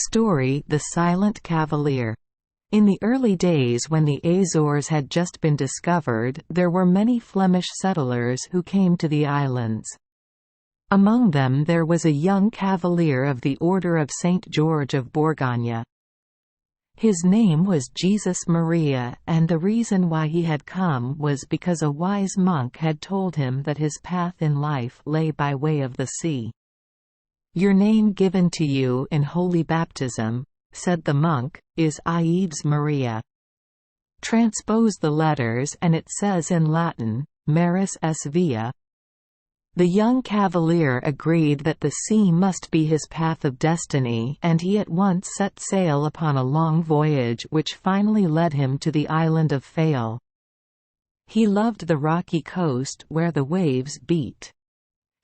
Story: The Silent Cavalier. In the early days when the Azores had just been discovered, there were many Flemish settlers who came to the islands. Among them there was a young cavalier of the Order of St. George of Bourgogne. His name was Jesus Maria, and the reason why he had come was because a wise monk had told him that his path in life lay by way of the sea. "Your name given to you in holy baptism," said the monk, "is Ives Maria." Transpose the letters and it says in Latin, Maris es via. The young cavalier agreed that the sea must be his path of destiny, and he at once set sail upon a long voyage which finally led him to the island of Fayal. He loved the rocky coast where the waves beat.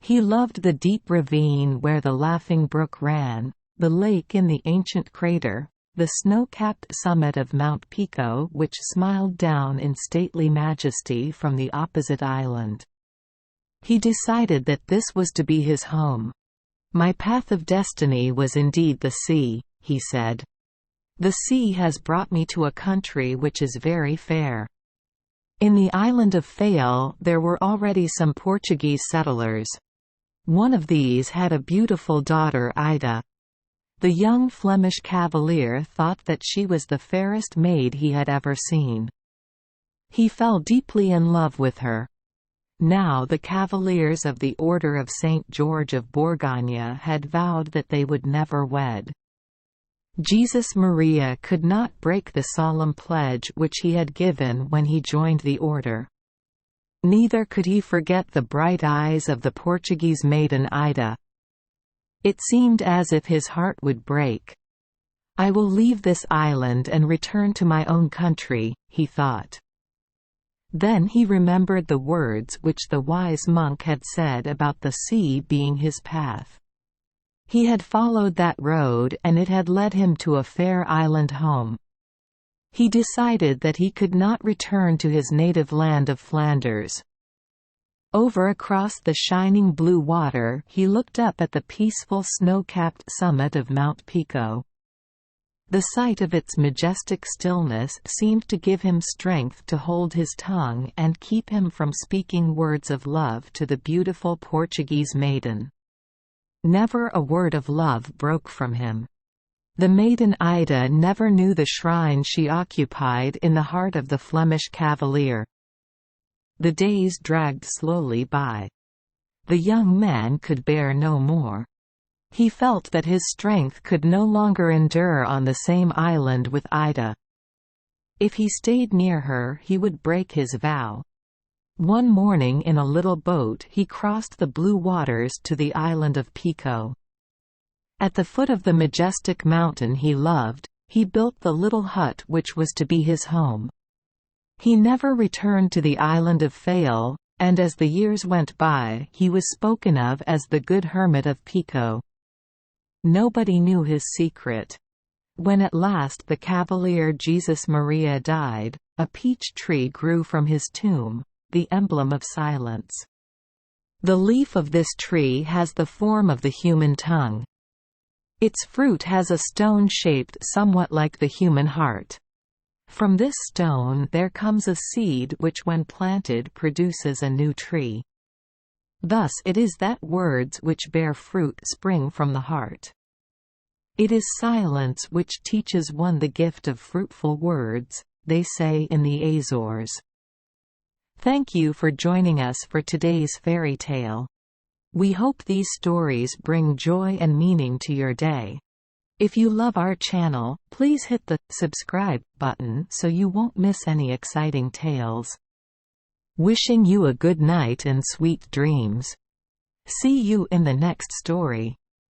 He loved the deep ravine where the laughing brook ran, the lake in the ancient crater, the snow-capped summit of Mount Pico which smiled down in stately majesty from the opposite island. He decided that this was to be his home. "My path of destiny was indeed the sea," he said. "The sea has brought me to a country which is very fair." In the island of Fayal there were already some Portuguese settlers. One of these had a beautiful daughter, Ida. The young Flemish cavalier thought that she was the fairest maid he had ever seen. He fell deeply in love with her. Now the cavaliers of the Order of St. George of Bourgogne had vowed that they would never wed. Jesus Maria could not break the solemn pledge which he had given when he joined the order. Neither could he forget the bright eyes of the Portuguese maiden Ida. It seemed as if his heart would break. "I will leave this island and return to my own country," he thought. Then he remembered the words which the wise monk had said about the sea being his path. He had followed that road and it had led him to a fair island home. He decided that he could not return to his native land of Flanders. Over across the shining blue water he looked up at the peaceful snow-capped summit of Mount Pico. The sight of its majestic stillness seemed to give him strength to hold his tongue and keep him from speaking words of love to the beautiful Portuguese maiden. Never a word of love broke from him. The maiden Ida never knew the shrine she occupied in the heart of the Flemish cavalier. The days dragged slowly by. The young man could bear no more. He felt that his strength could no longer endure on the same island with Ida. If he stayed near her he would break his vow. One morning in a little boat he crossed the blue waters to the island of Pico. At the foot of the majestic mountain he loved, he built the little hut which was to be his home. He never returned to the island of Fayal, and as the years went by he was spoken of as the good hermit of Pico. Nobody knew his secret. When at last the cavalier Jesus Maria died, a peach tree grew from his tomb, the emblem of silence. The leaf of this tree has the form of the human tongue. Its fruit has a stone shaped somewhat like the human heart. From this stone there comes a seed which when planted produces a new tree. Thus it is that words which bear fruit spring from the heart. It is silence which teaches one the gift of fruitful words, they say in the Azores. Thank you for joining us for today's fairy tale. We hope these stories bring joy and meaning to your day. If you love our channel, please hit the subscribe button so you won't miss any exciting tales. Wishing you a good night and sweet dreams. See you in the next story.